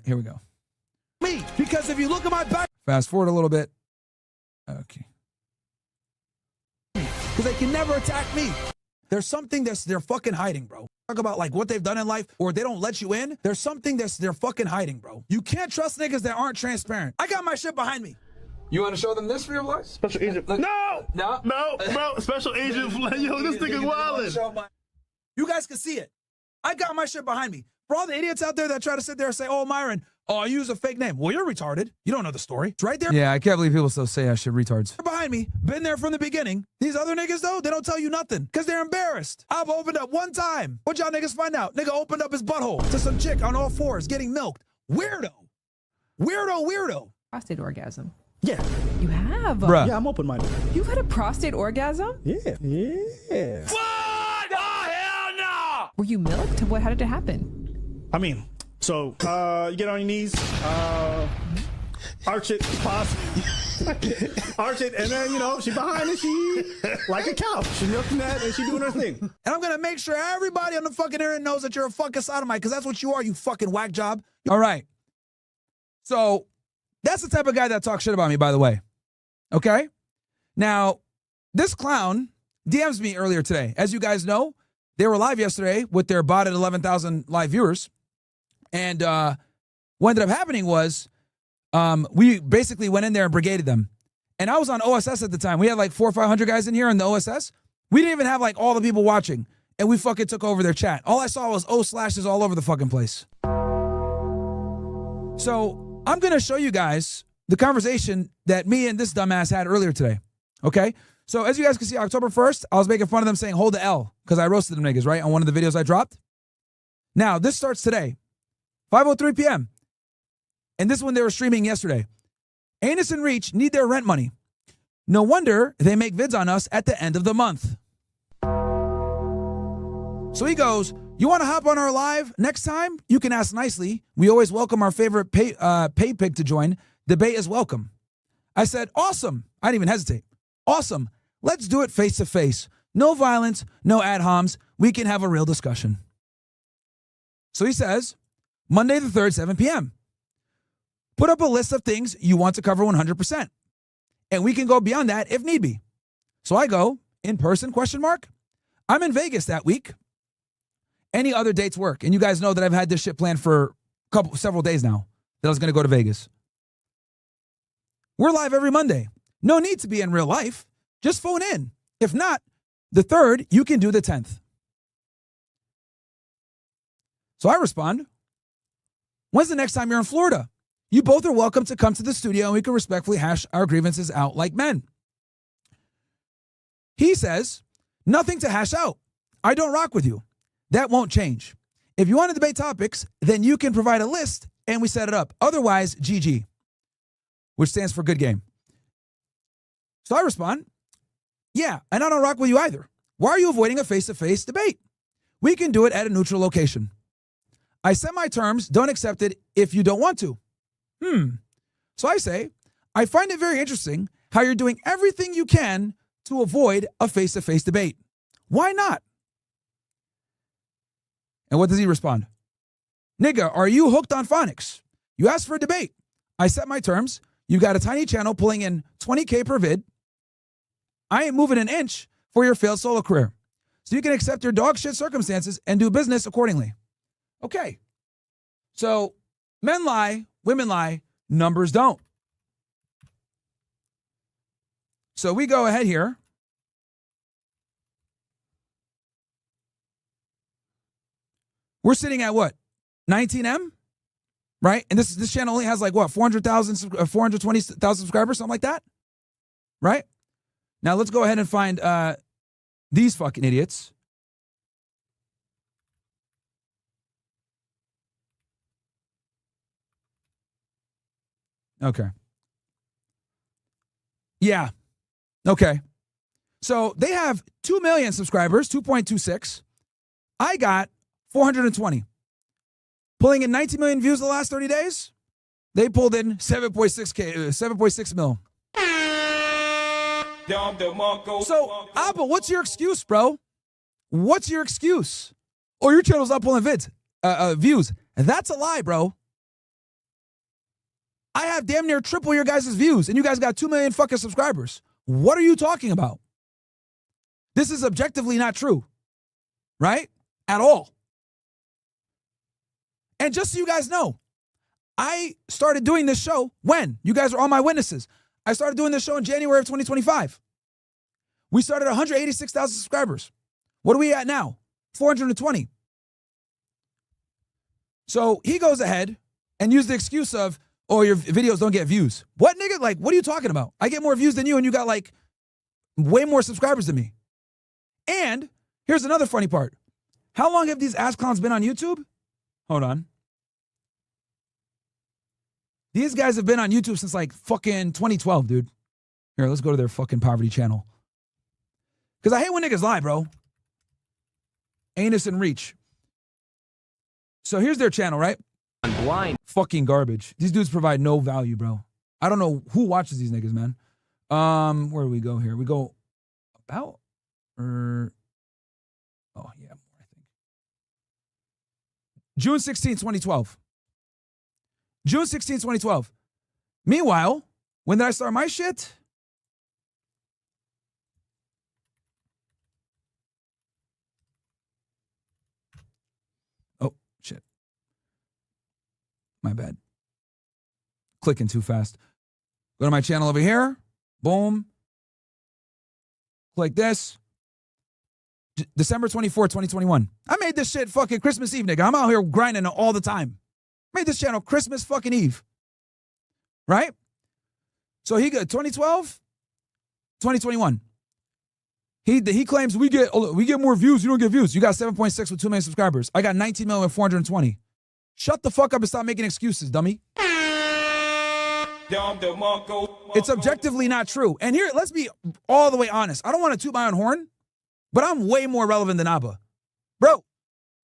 Here we go. Me, because if you look at my back, fast forward a little bit. Okay. Because they can never attack me. There's something they're fucking hiding, bro. Talk about like what they've done in life or they don't let you in. There's something they're fucking hiding, bro. You can't trust niggas that aren't transparent. I got my shit behind me. You want to show them this for your life? Special agent. No, bro. Special agent. Yo, this nigga's wildin'. You guys can see it. I got my shit behind me. For all the idiots out there that try to sit there and say, oh, Myron, oh, I use a fake name. Well, you're retarded. You don't know the story. It's right there. Yeah, I can't believe people still say I should retards. Behind me, been there from the beginning. These other niggas, though, they don't tell you nothing because they're embarrassed. I've opened up one time. What y'all niggas find out? Nigga opened up his butthole to some chick on all fours getting milked. Weirdo. Weirdo. Prostate orgasm. Yeah. You have? Bruh. Yeah, I'm open-minded. You've had a prostate orgasm? Yeah. What? Oh, hell no! Were you milked? How did it happen? I mean, so you get on your knees, arch it, pause, arch it, and then, you know, she behind and she like a cow. She milking that and she doing her thing. And I'm going to make sure everybody on the fucking internet knows that you're a fucking sodomite because that's what you are, you fucking whack job. All right. So that's the type of guy that talks shit about me, by the way. Okay? Now, this clown DMs me earlier today. As you guys know, they were live yesterday with their bot at 11,000 live viewers. And what ended up happening was we basically went in there and brigaded them. And I was on OSS at the time. We had like 400 or 500 guys in here on the OSS. We didn't even have like all the people watching. And we fucking took over their chat. All I saw was O/slashes all over the fucking place. So I'm going to show you guys the conversation that me and this dumbass had earlier today. Okay? So as you guys can see, October 1st, I was making fun of them saying, hold the L, because I roasted them niggas, right, on one of the videos I dropped. Now, this starts today, 5:03 p.m. And this one they were streaming yesterday. Anus and Reach need their rent money. No wonder they make vids on us at the end of the month. So he goes, you want to hop on our live next time? You can ask nicely. We always welcome our favorite pay pig to join. Debate is welcome. I said, awesome. I didn't even hesitate. Awesome. Let's do it face to face. No violence, no ad homs. We can have a real discussion. So he says, Monday the 3rd, 7 p.m. Put up a list of things you want to cover 100%. And we can go beyond that if need be. So I go, in person, ? I'm in Vegas that week. Any other dates work? And you guys know that I've had this shit planned for several days now that I was going to go to Vegas. We're live every Monday. No need to be in real life. Just phone in. If not, the 3rd, you can do the 10th. So I respond, when's the next time you're in Florida? You both are welcome to come to the studio and we can respectfully hash our grievances out like men. He says, nothing to hash out. I don't rock with you. That won't change. If you want to debate topics, then you can provide a list and we set it up. Otherwise, GG, which stands for good game. So I respond, yeah, and I don't rock with you either. Why are you avoiding a face-to-face debate? We can do it at a neutral location. I set my terms, don't accept it if you don't want to. So I say, I find it very interesting how you're doing everything you can to avoid a face-to-face debate. Why not? And what does he respond? Nigga, are you hooked on phonics? You asked for a debate. I set my terms. You got a tiny channel pulling in 20K per vid. I ain't moving an inch for your failed solo career. So you can accept your dog shit circumstances and do business accordingly. Okay. So men lie, women lie, numbers don't. So we go ahead here. We're sitting at what? 19M? Right? And this channel only has like what? 420,000 subscribers, something like that? Right? Now let's go ahead and find these fucking idiots. Okay. Yeah. Okay. So they have 2 million subscribers, 2.26. I got 420. Pulling in 19 million views the last 30 days. They pulled in 7.6 mil. So, Abba, what's your excuse, bro? What's your excuse? Oh, your channel's not pulling views. That's a lie, bro. I have damn near triple your guys' views, and you guys got 2 million fucking subscribers. What are you talking about? This is objectively not true, right? At all. And just so you guys know, I started doing this show when? You guys are all my witnesses. I started doing this show in January of 2025. We started 186,000 subscribers. What are we at now? 420. So he goes ahead and used the excuse of, oh, your videos don't get views. What, nigga? Like, what are you talking about? I get more views than you, and you got, like, way more subscribers than me. And here's another funny part. How long have these ass clowns been on YouTube? Hold on. These guys have been on YouTube since, like, fucking 2012, dude. Here, let's go to their fucking poverty channel. Because I hate when niggas lie, bro. Anus and Reach. So here's their channel, right? I'm blind. Fucking garbage. These dudes provide no value, bro. I don't know who watches these niggas, man. Where do we go here? We go about or oh yeah, I think. June 16, 2012. June 16, 2012. Meanwhile, when did I start my shit? Oh, shit. My bad. Clicking too fast. Go to my channel over here. Boom. Click this. December 24, 2021. I made this shit fucking Christmas Eve, nigga. I'm out here grinding all the time. Made this channel Christmas fucking Eve. Right? So he got 2012, 2021. He claims we get more views, you don't get views. You got 7.6 with 2 million subscribers. I got 19 million with 420. Shut the fuck up and stop making excuses, dummy. It's objectively not true. And here, let's be all the way honest. I don't want to toot my own horn, but I'm way more relevant than Abba. Bro,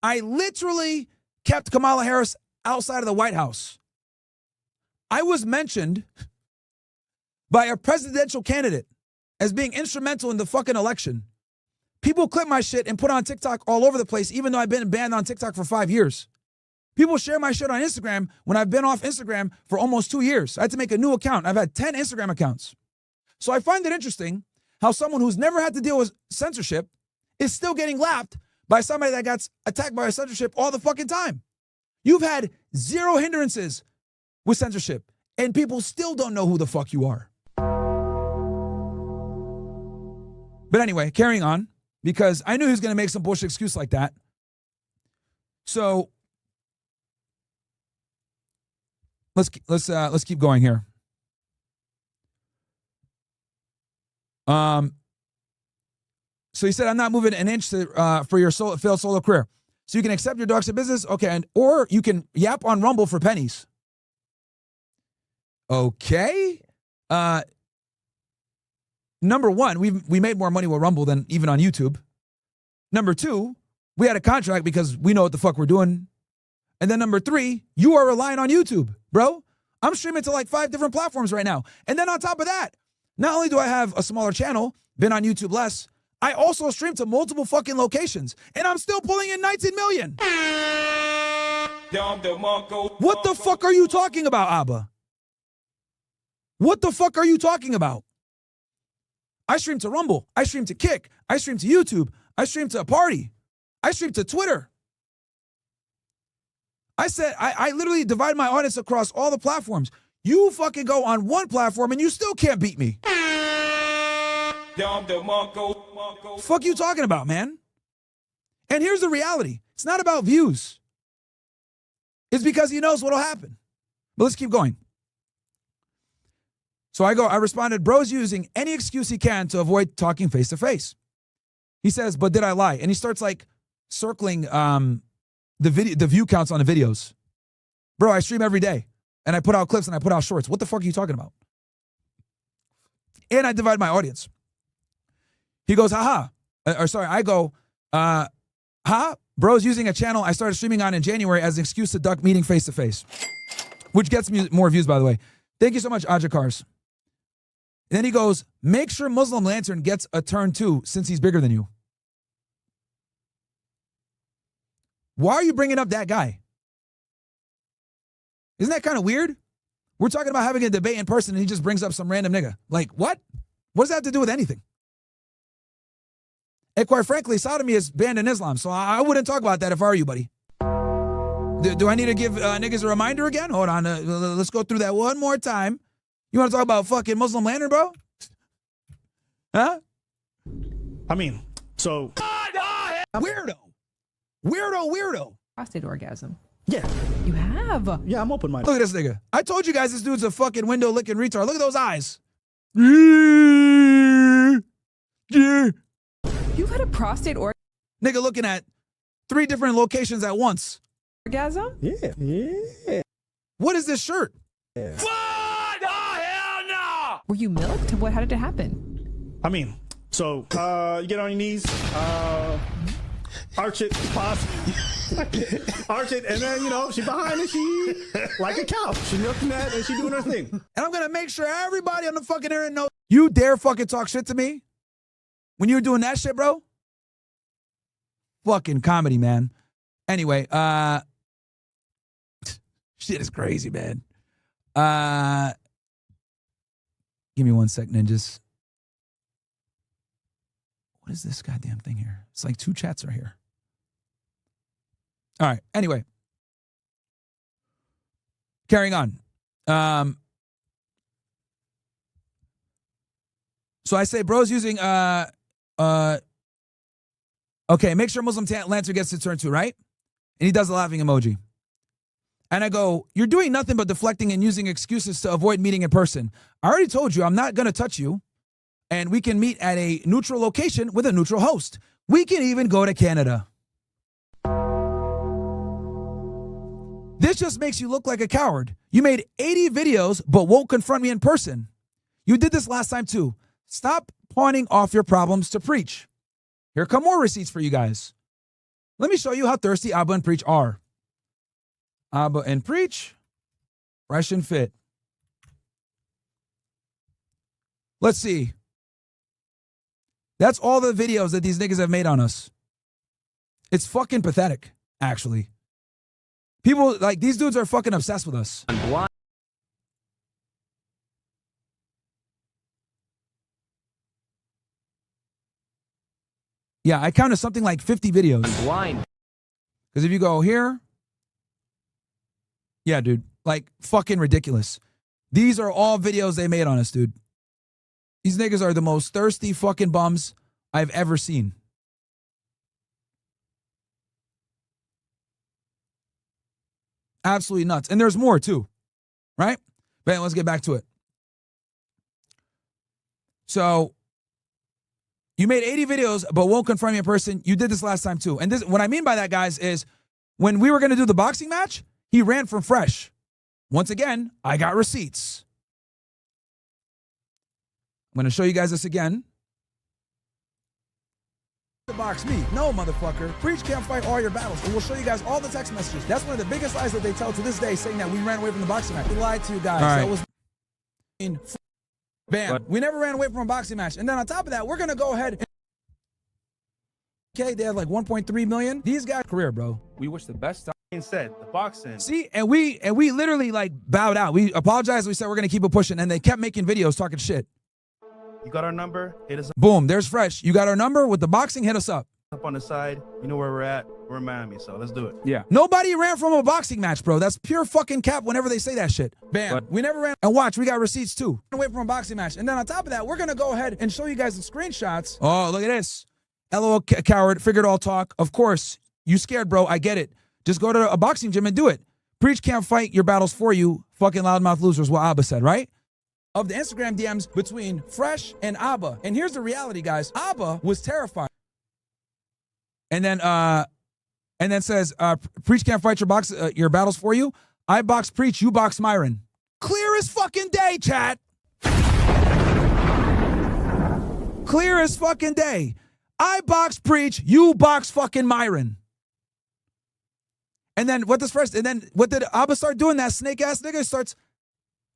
I literally kept Kamala Harris outside of the White House. I was mentioned by a presidential candidate as being instrumental in the fucking election. People clip my shit and put on TikTok all over the place, even though I've been banned on TikTok for 5 years. People share my shit on Instagram when I've been off Instagram for almost 2 years. I had to make a new account. I've had 10 Instagram accounts. So I find it interesting how someone who's never had to deal with censorship is still getting lapped by somebody that got attacked by censorship all the fucking time. You've had zero hindrances with censorship, and people still don't know who the fuck you are. But anyway, carrying on, because I knew he was going to make some bullshit excuse like that. So let's keep going here. So he said, I'm not moving an inch for your failed solo career. So you can accept your dogs to business, okay, or you can yap on Rumble for pennies. Okay. Number one, we made more money with Rumble than even on YouTube. Number two, we had a contract because we know what the fuck we're doing. And then number three, you are relying on YouTube, bro. I'm streaming to like 5 different platforms right now. And then on top of that, not only do I have a smaller channel, been on YouTube less, I also stream to multiple fucking locations. And I'm still pulling in 19 million. What the fuck are you talking about, Abba? What the fuck are you talking about? I stream to Rumble. I stream to Kick. I stream to YouTube. I stream to a party. I stream to Twitter. I said, I literally divide my audience across all the platforms. You fucking go on one platform and you still can't beat me. Fuck you talking about, man? And here's the reality. It's not about views. It's because he knows what'll happen. But let's keep going. So I responded, bro's using any excuse he can to avoid talking face to face. He says, but did I lie? And he starts like circling the view counts on the videos. Bro, I stream every day. And I put out clips and I put out shorts. What the fuck are you talking about? And I divide my audience. He goes, I go, bro's using a channel I started streaming on in January as an excuse to duck meeting face to face. Which gets me more views, by the way. Thank you so much, Aja Cars. And then he goes, make sure Muslim Lantern gets a turn too, since he's bigger than you. Why are you bringing up that guy? Isn't that kind of weird? We're talking about having a debate in person and he just brings up some random nigga. Like, what? What does that have to do with anything? And quite frankly, sodomy is banned in Islam, so I wouldn't talk about that if I were you, buddy. Do I need to give niggas a reminder again? Hold on, let's go through that one more time. You want to talk about fucking Muslim lantern, bro? Huh? I mean, so. Weirdo. Prostate orgasm. Yeah. You have. Yeah, I'm open-minded. Look at this nigga. I told you guys this dude's a fucking window licking retard. Look at those eyes. You've had a prostate Nigga looking at 3 different locations at once. orgasm? Yeah. What is this shirt? Yeah. What the hell no? Were you milked? How did it happen? I mean, so you get on your knees, arch it, pause, arch it, and then, you know, she behind and she like a cow. She milking that and she doing her thing. And I'm going to make sure everybody on the fucking internet knows. You dare fucking talk shit to me? When you were doing that shit, bro? Fucking comedy, man. Anyway, shit is crazy, man. Give me 1 sec, ninjas. What is this goddamn thing here? It's like 2 chats are here. All right. Anyway. Carrying on. So I say, bro's using, okay, make sure Muslim lantern gets to turn 2, right? And he does the laughing emoji. And I go, you're doing nothing but deflecting and using excuses to avoid meeting in person. I already told you I'm not going to touch you. And we can meet at a neutral location with a neutral host. We can even go to Canada. This just makes you look like a coward. You made 80 videos but won't confront me in person. You did this last time too. Stop pawning off your problems to preach. Here come more receipts for you guys. Let me show you how thirsty AbaNPreach are. AbaNPreach, fresh and fit. Let's see. That's all the videos that these niggas have made on us. It's fucking pathetic, actually. People, like, these dudes are fucking obsessed with us. Yeah, I counted something like 50 videos. Because if you go here, yeah, dude, like fucking ridiculous. These are all videos they made on us, dude. These niggas are the most thirsty fucking bums I've ever seen. Absolutely nuts. And there's more too, right? But let's get back to it. So you made 80 videos, but won't confront me in person. You did this last time too. And this, what I mean by that, guys, is when we were going to do the boxing match, he ran from Fresh. Once again, I got receipts. I'm going to show you guys this again. Box me. No, motherfucker. Preach can't fight all your battles. And we'll show you guys all the text messages. That's one of the biggest lies that they tell to this day, saying that we ran away from the boxing match. We lied to you guys. All right. That was bam. What? We never ran away from a boxing match. And then on top of that, we're going to go ahead and okay, they have like 1.3 million. These guys career, bro. We wish the best. Said the boxing. See, and we literally like bowed out. We apologized. We said we're going to keep it pushing. And they kept making videos talking shit. You got our number, hit us up. Boom, there's Fresh. You got our number with the boxing, hit us up. Up on the side, you know where we're at. We're in Miami, so let's do it. Yeah. Nobody ran from a boxing match, bro. That's pure fucking cap whenever they say that shit. Bam. But we never ran. And watch, we got receipts too. Away from a boxing match. And then on top of that, we're going to go ahead and show you guys the screenshots. Oh, look at this. LOL coward, figured all talk. Of course, you scared, bro. I get it. Just go to a boxing gym and do it. Preach can't fight your battles for you. Fucking loudmouth losers, what Abba said, right? Of the Instagram DMs between Fresh and Abba. And here's the reality, guys. Abba was terrified. And then says, Preach can't fight your battles for you. I box Preach, you box Myron. Clear as fucking day, chat. Clear as fucking day. I box Preach, you box fucking Myron. And then what does Fresh, and then what did Abba start doing? That snake ass nigga starts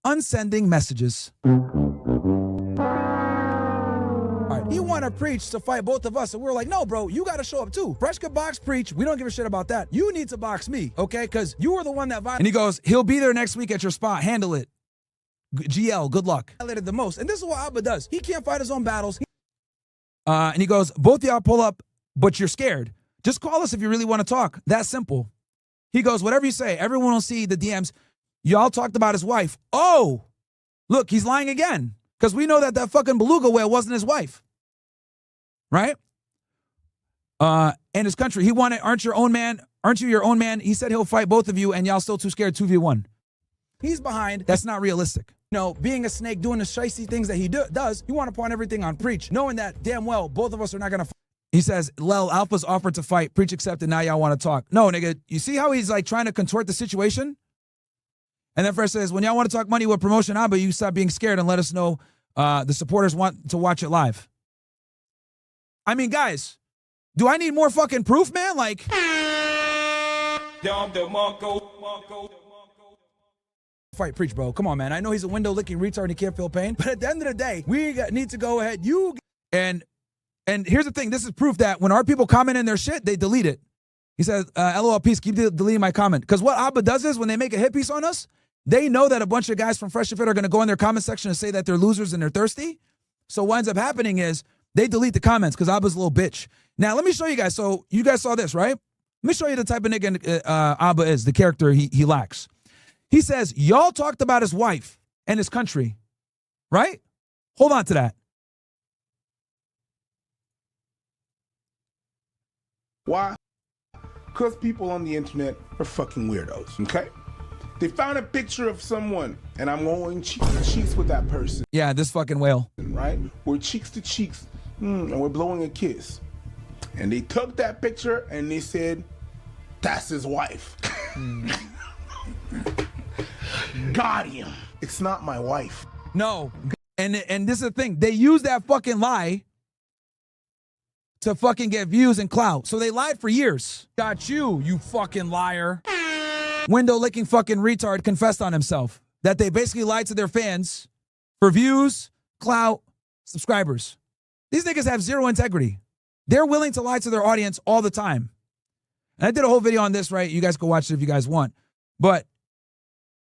unsending messages. All right, he wanted Preach to fight both of us, and we were like, no, bro, you got to show up too. Fresh could box Preach. We don't give a shit about that. You need to box me, okay? Because you were the one that violated. And he goes, he'll be there next week at your spot. Handle it. GL, good luck. Highlighted the most. And this is what Abba does. He can't fight his own battles. And he goes, both y'all pull up, but you're scared. Just call us if you really want to talk. That simple. He goes, whatever you say, everyone will see the DMs. Y'all talked about his wife. Oh, look, he's lying again. Because we know that fucking beluga whale wasn't his wife. Right? And his country. He wanted, aren't you your own man? He said he'll fight both of you and y'all still too scared 2v1. He's behind. That's not realistic. You know, being a snake, doing the shicey things that he does, you want to pawn everything on Preach, knowing that damn well both of us are not going to fight. He says, Lel, Alpha's offered to fight. Preach accepted. Now y'all want to talk. No, nigga, you see how he's like trying to contort the situation? And then Fresh says, when y'all want to talk money with promotion, Abba, you stop being scared and let us know the supporters want to watch it live. I mean, guys, do I need more fucking proof, man? Like, fight Preach, bro. Come on, man. I know he's a window licking retard and he can't feel pain, but at the end of the day, we need to go ahead. And here's the thing. This is proof that when our people comment in their shit, they delete it. He says, LOL, peace, keep deleting my comment. Because what Abba does is when they make a hit piece on us, they know that a bunch of guys from Fresh and Fit are going to go in their comment section and say that they're losers and they're thirsty. So what ends up happening is they delete the comments because Abba's a little bitch. Now, let me show you guys. So you guys saw this, right? Let me show you the type of nigga Abba is, the character he lacks. He says, y'all talked about his wife and his country, right? Hold on to that. Why? Because people on the internet are fucking weirdos, okay? They found a picture of someone, and I'm going cheek to cheeks with that person. Yeah, this fucking whale. Right? We're cheeks to cheeks, and we're blowing a kiss. And they took that picture, and they said, that's his wife. Got him. It's not my wife. No. And this is the thing. They use that fucking lie to fucking get views and clout. So they lied for years. Got you, you fucking liar. Window licking fucking retard confessed on himself that they basically lied to their fans for views, clout, subscribers. These niggas have zero integrity. They're willing to lie to their audience all the time. And I did a whole video on this, right? You guys can watch it if you guys want. But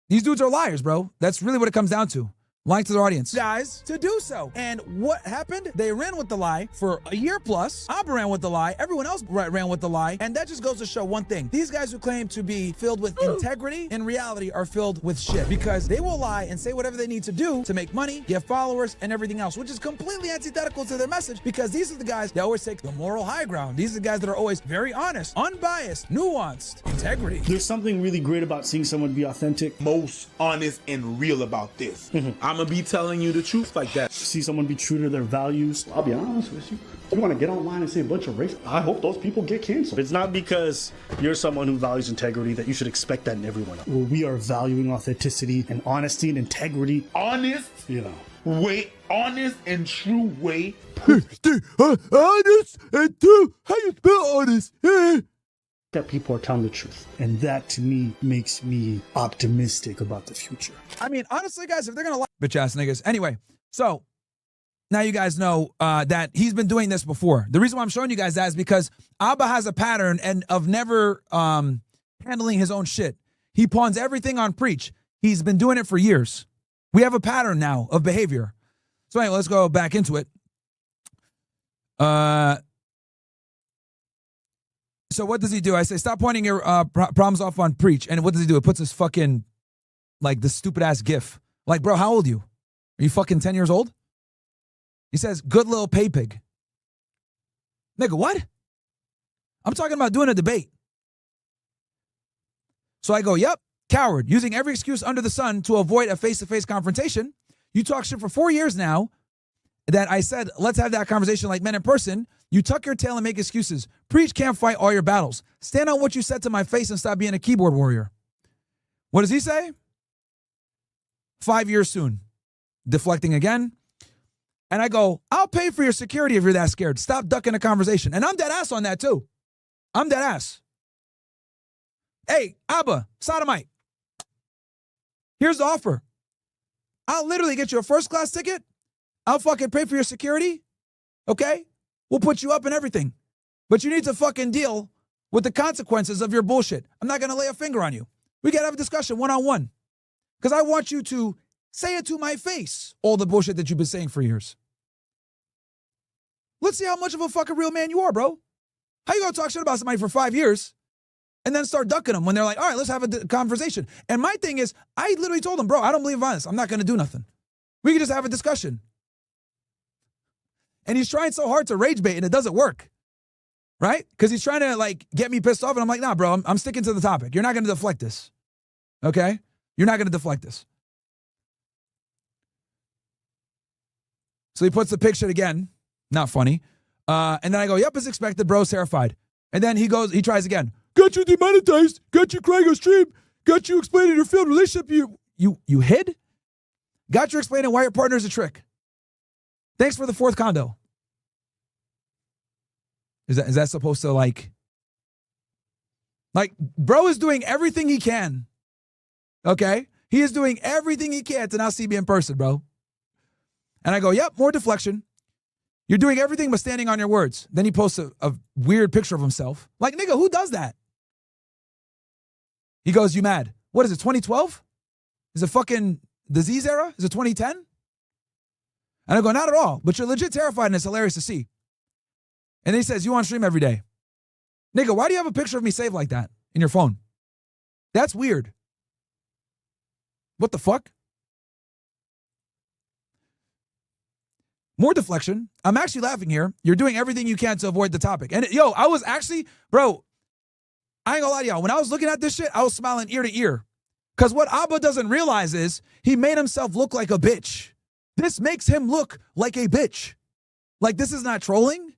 these dudes are liars, bro. That's really what it comes down to. Lying to their audience. Guys, to do so. And what happened? They ran with the lie for a year plus. Abba ran with the lie. Everyone else ran with the lie. And that just goes to show one thing. These guys who claim to be filled with integrity, in reality are filled with shit. Because they will lie and say whatever they need to do to make money, get followers, and everything else, which is completely antithetical to their message because these are the guys that always take the moral high ground. These are the guys that are always very honest, unbiased, nuanced, integrity. There's something really great about seeing someone be authentic. Most honest and real about this. I'm gonna be telling you the truth like that. See someone be true to their values. I'll be honest with you. You want to get online and say a bunch of race? I hope those people get canceled. It's not because you're someone who values integrity that you should expect that in everyone. Well, we are valuing authenticity and honesty and integrity. Honest, honest and true way. Honest and true. How you spell honest? That people are telling the truth. And that to me makes me optimistic about the future. I mean, honestly, guys, if they're going to lie, bitch ass niggas. Anyway, so now you guys know that he's been doing this before. The reason why I'm showing you guys that is because Abba has a pattern of never handling his own shit. He pawns everything on Preach. He's been doing it for years. We have a pattern now of behavior. So anyway, let's go back into it. So what does he do? I say, stop pointing your problems off on Preach. And what does he do? It puts this fucking, like, this stupid-ass gif. Like, bro, how old are you? Are you fucking 10 years old? He says, good little pay pig. Nigga, what? I'm talking about doing a debate. So I go, yep, coward, using every excuse under the sun to avoid a face-to-face confrontation. You talk shit for 4 years now that I said, let's have that conversation like men in person. You tuck your tail and make excuses. Preach can't fight all your battles. Stand on what you said to my face and stop being a keyboard warrior. What does he say? 5 years soon. Deflecting again. And I go, I'll pay for your security if you're that scared. Stop ducking the conversation. And I'm dead ass on that too. I'm dead ass. Hey, Abba, sodomite. Here's the offer. I'll literally get you a first class ticket. I'll fucking pay for your security. Okay? We'll put you up and everything. But you need to fucking deal with the consequences of your bullshit. I'm not going to lay a finger on you. We got to have a discussion one-on-one. Because I want you to Say it to my face, all the bullshit that you've been saying for years. Let's see how much of a fucking real man you are, bro. How you gonna talk shit about somebody for 5 years and then start ducking them when they're like, all right, let's have a conversation. And my thing is, I literally told him, bro, I don't believe in violence. I'm not gonna do nothing. We can just have a discussion. And he's trying so hard to rage bait and it doesn't work. Right? Because he's trying to like get me pissed off and I'm like, nah, bro, I'm sticking to the topic. You're not gonna deflect this. Okay? You're not gonna deflect this. So he puts the picture again. Not funny. And then I go, yep, as expected, bro's terrified. And then he tries again. Got you demonetized. Got you crying on stream. Got you explaining your failed relationship. You hid? Got you explaining why your partner's a trick. Thanks for the 4th condo. Is that supposed to like, bro is doing everything he can. Okay? He is doing everything he can to not see me in person, bro. And I go, yep, more deflection. You're doing everything but standing on your words. Then he posts a weird picture of himself. Like, nigga, who does that? He goes, you mad? What is it, 2012? Is it fucking disease era? Is it 2010? And I go, not at all. But you're legit terrified and it's hilarious to see. And then he says, you on stream every day. Nigga, why do you have a picture of me saved like that in your phone? That's weird. What the fuck? More deflection. I'm actually laughing here. You're doing everything you can to avoid the topic. And yo, I was actually, bro, I ain't gonna lie to y'all. When I was looking at this shit, I was smiling ear to ear. Because what Abba doesn't realize is he made himself look like a bitch. This makes him look like a bitch. Like, this is not trolling.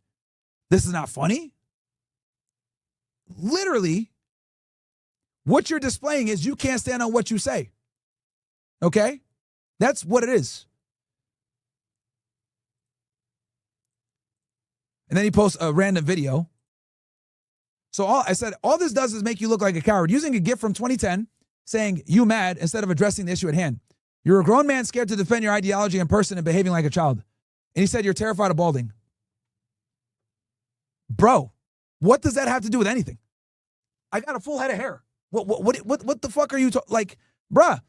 This is not funny. Literally, what you're displaying is you can't stand on what you say. Okay? That's what it is. And then he posts a random video. So I said, all this does is make you look like a coward. Using a GIF from 2010 saying, you mad, instead of addressing the issue at hand. You're a grown man scared to defend your ideology in person and behaving like a child. And he said, you're terrified of balding. Bro, what does that have to do with anything? I got a full head of hair. What the fuck are you like, bruh,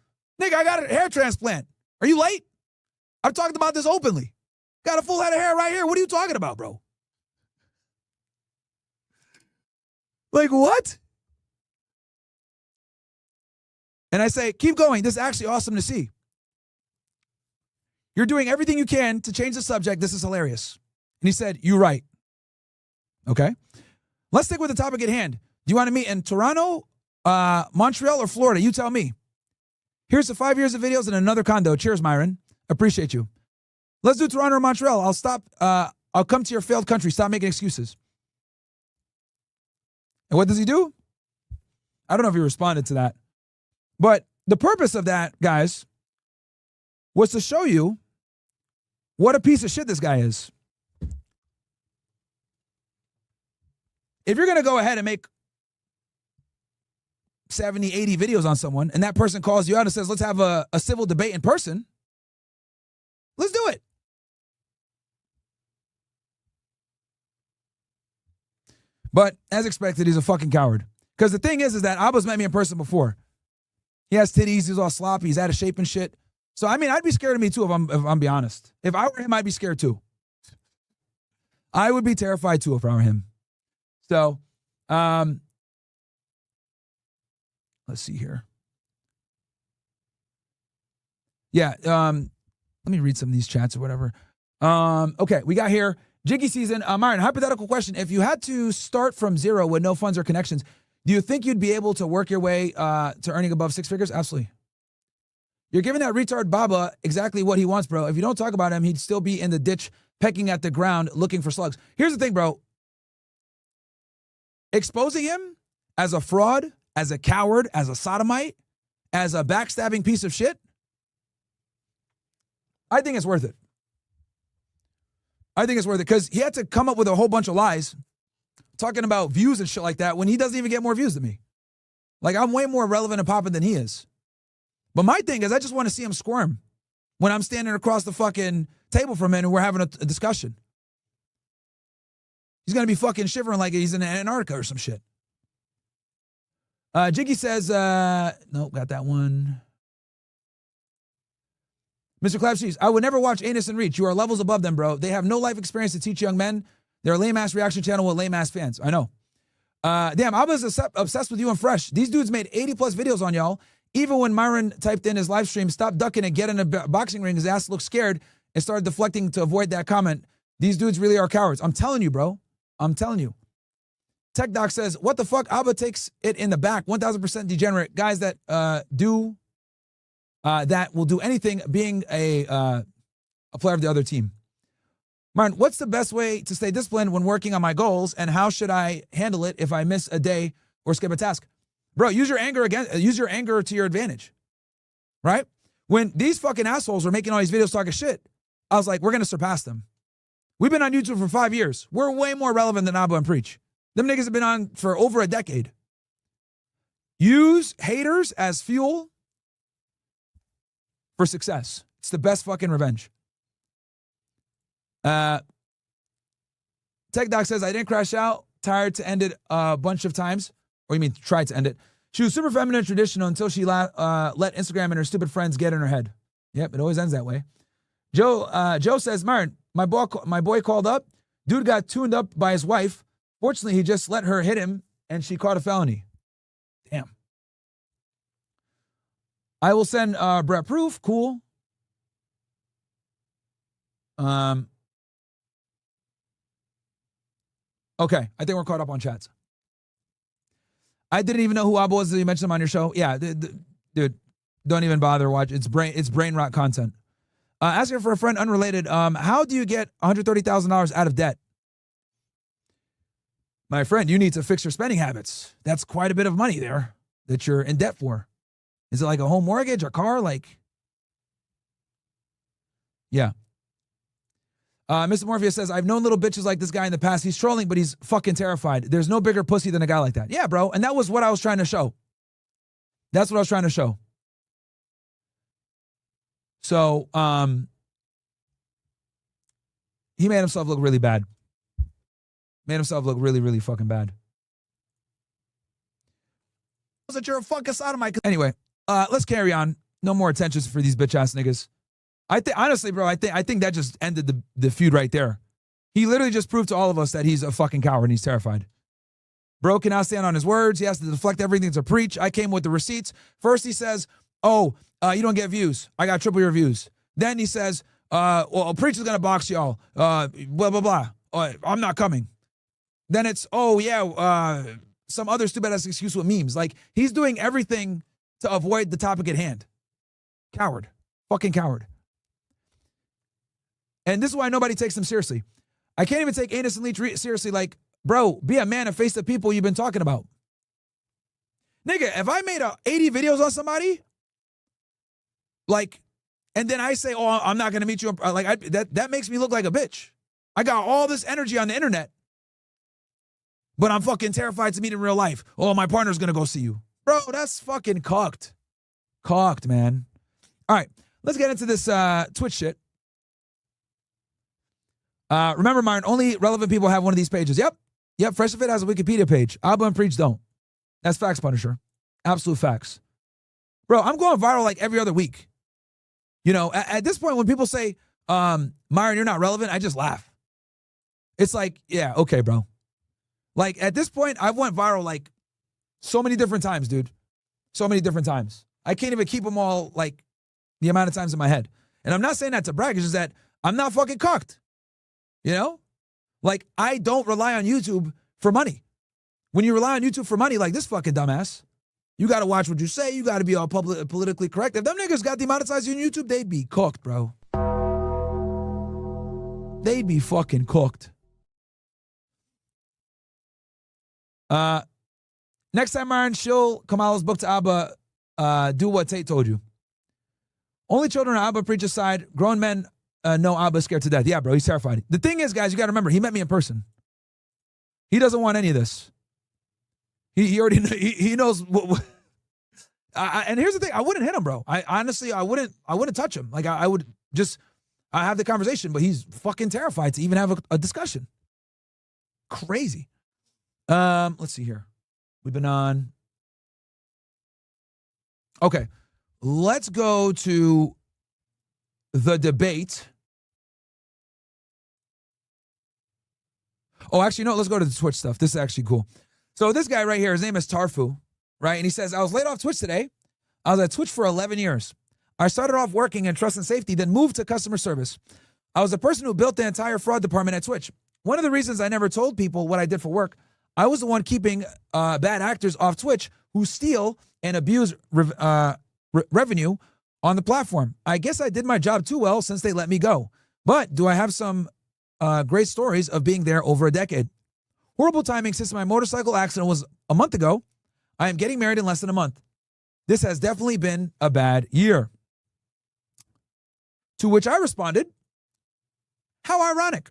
nigga, I got a hair transplant. Are you late? I've talked about this openly. Got a full head of hair right here. What are you talking about, bro? Like, what? And I say, keep going. This is actually awesome to see. You're doing everything you can to change the subject. This is hilarious. And he said, you're right. Okay. Let's stick with the topic at hand. Do you want to meet in Toronto, Montreal, or Florida? You tell me. Here's the 5 years of videos and another condo. Cheers, Myron. Appreciate you. Let's do Toronto or Montreal. I'll come to your failed country. Stop making excuses. And what does he do? I don't know if he responded to that. But the purpose of that, guys, was to show you what a piece of shit this guy is. If you're going to go ahead and make 70, 80 videos on someone and that person calls you out and says, let's have a civil debate in person, let's do it. But as expected, he's a fucking coward. Because the thing is that Abba's met me in person before. He has titties, he's all sloppy, he's out of shape and shit. So, I mean, I'd be scared of me too if I'm being honest. If I were him, I'd be scared too. I would be terrified too if I were him. So, let's see here. Yeah, let me read some of these chats or whatever. Okay, we got here, Jiggy Season. Myron, hypothetical question. If you had to start from zero with no funds or connections, do you think you'd be able to work your way to earning above 6 figures? Absolutely. You're giving that retard Baba exactly what he wants, bro. If you don't talk about him, he'd still be in the ditch, pecking at the ground, looking for slugs. Here's the thing, bro. Exposing him as a fraud, as a coward, as a sodomite, as a backstabbing piece of shit, I think it's worth it. I think it's worth it because he had to come up with a whole bunch of lies talking about views and shit like that when he doesn't even get more views than me. Like, I'm way more relevant and popping than he is. But my thing is, I just want to see him squirm when I'm standing across the fucking table from him and we're having a discussion. He's going to be fucking shivering like he's in Antarctica or some shit. Jiggy says, nope, got that one. Mr. Clap Cheese, I would never watch Anus and Reach. You are levels above them, bro. They have no life experience to teach young men. They're a lame-ass reaction channel with lame-ass fans. I know. Damn, I was obsessed with you and Fresh. These dudes made 80-plus videos on y'all. Even when Myron typed in his live stream, stop ducking and get in a boxing ring, his ass looked scared and started deflecting to avoid that comment. These dudes really are cowards. I'm telling you, bro. I'm telling you. Tech Doc says, what the fuck? Aba takes it in the back. 1,000% degenerate. Guys that do that will do anything being a player of the other team. Myron, what's the best way to stay disciplined when working on my goals, and how should I handle it if I miss a day or skip a task? Bro, use your anger to your advantage. Right? When these fucking assholes were making all these videos talking shit, I was like, we're gonna surpass them. We've been on YouTube for 5 years. We're way more relevant than AbaNPreach. Them niggas have been on for over a decade. Use haters as fuel for success. It's the best fucking revenge. Tech Doc says, I didn't crash out. Tired to end it a bunch of times. Or you mean tried to end it. She was super feminine and traditional until she let Instagram and her stupid friends get in her head. Yep, it always ends that way. Joe says, Myron, my boy called up. Dude got tuned up by his wife. Fortunately, he just let her hit him and she caught a felony. Damn. I will send Brett proof. Cool. Okay, I think we're caught up on chats. I didn't even know who Aba was until you mentioned him on your show. Yeah, dude, don't even bother watch. It's brain rot content. Asking for a friend unrelated. How do you get $130,000 out of debt? My friend, you need to fix your spending habits. That's quite a bit of money there that you're in debt for. Is it like a home mortgage, a car? Like, yeah. Mr. Morpheus says, I've known little bitches like this guy in the past. He's trolling, but he's fucking terrified. There's no bigger pussy than a guy like that. Yeah, bro. And that was what I was trying to show. That's what I was trying to show. So, he made himself look really bad. Made himself look really, really fucking bad. That you're a fucking sodomite. Anyway, let's carry on. No more attention for these bitch ass niggas. I think honestly, bro, I think that just ended the feud right there. He literally just proved to all of us that he's a fucking coward and he's terrified. Bro can now stand on his words. He has to deflect everything to preach. I came with the receipts. First he says, oh, you don't get views. I got triple your views. Then he says, well, preach is gonna box y'all. Blah blah blah. I'm not coming. Then it's, oh yeah, some other stupid ass excuse with memes. Like, he's doing everything to avoid the topic at hand. Coward. Fucking coward. And this is why nobody takes him seriously. I can't even take Anus and Leach seriously. Like, bro, be a man and face the people you've been talking about. Nigga, if I made 80 videos on somebody, like, and then I say, oh, I'm not going to meet you, like, that makes me look like a bitch. I got all this energy on the internet, but I'm fucking terrified to meet in real life. Oh, my partner's going to go see you. Bro, that's fucking cocked. Cocked, man. All right, let's get into this Twitch shit. Remember, Myron, only relevant people have one of these pages. Yep, Fresh and Fit has a Wikipedia page. AbaNPreach don't. That's facts, Punisher. Absolute facts. Bro, I'm going viral like every other week. You know, at this point, when people say, Myron, you're not relevant, I just laugh. It's like, yeah, okay, bro. Like, at this point, I've went viral like so many different times, dude. So many different times. I can't even keep them all, like, the amount of times in my head. And I'm not saying that to brag. It's just that I'm not fucking cocked. You know? Like, I don't rely on YouTube for money. When you rely on YouTube for money, like this fucking dumbass, you got to watch what you say. You got to be all politically correct. If them niggas got demonetized on YouTube, they'd be cooked, bro. They'd be fucking cooked. Next time, Myron, show Kamala's book to Aba. Do what Tate told you. Only children on AbaNPreach's side. Grown men know Aba's scared to death. Yeah, bro, he's terrified. The thing is, guys, you got to remember, he met me in person. He doesn't want any of this. He already he knows what and here's the thing, I wouldn't hit him, bro. I wouldn't touch him. Like, I would just have the conversation, but he's fucking terrified to even have a discussion. Crazy. Let's see here. We've been on. Okay. Let's go to the debate. Oh, actually, no, let's go to the Twitch stuff. This is actually cool. So this guy right here, his name is Tarfu, right? And he says, I was laid off Twitch today. I was at Twitch for 11 years. I started off working in trust and safety, then moved to customer service. I was the person who built the entire fraud department at Twitch. One of the reasons I never told people what I did for work, I was the one keeping bad actors off Twitch who steal and abuse revenue on the platform. I guess I did my job too well since they let me go. But do I have some great stories of being there over a decade? Horrible timing since my motorcycle accident was a month ago. I am getting married in less than a month. This has definitely been a bad year. To which I responded, how ironic.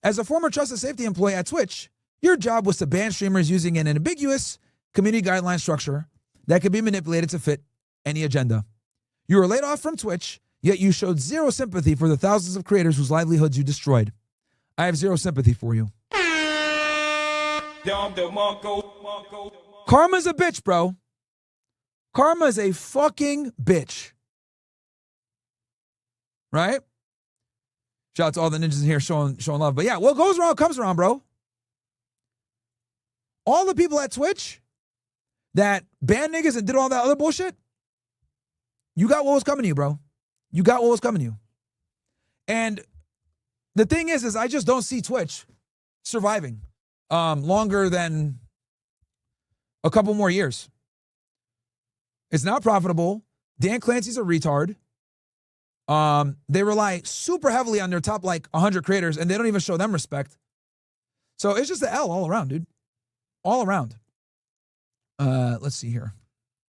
As a former trust and safety employee at Twitch, your job was to ban streamers using an ambiguous community guideline structure that could be manipulated to fit any agenda. You were laid off from Twitch, yet you showed zero sympathy for the thousands of creators whose livelihoods you destroyed. I have zero sympathy for you. Karma's a bitch, bro. Karma's a fucking bitch. Right? Shout out to all the ninjas in here showing love. But yeah, what goes around comes around, bro. All the people at Twitch that banned niggas and did all that other bullshit, you got what was coming to you, bro. You got what was coming to you. And the thing is I just don't see Twitch surviving longer than a couple more years. It's not profitable. Dan Clancy's a retard. They rely super heavily on their top 100 creators, and they don't even show them respect. So it's just an L all around, dude. All around. Let's see here.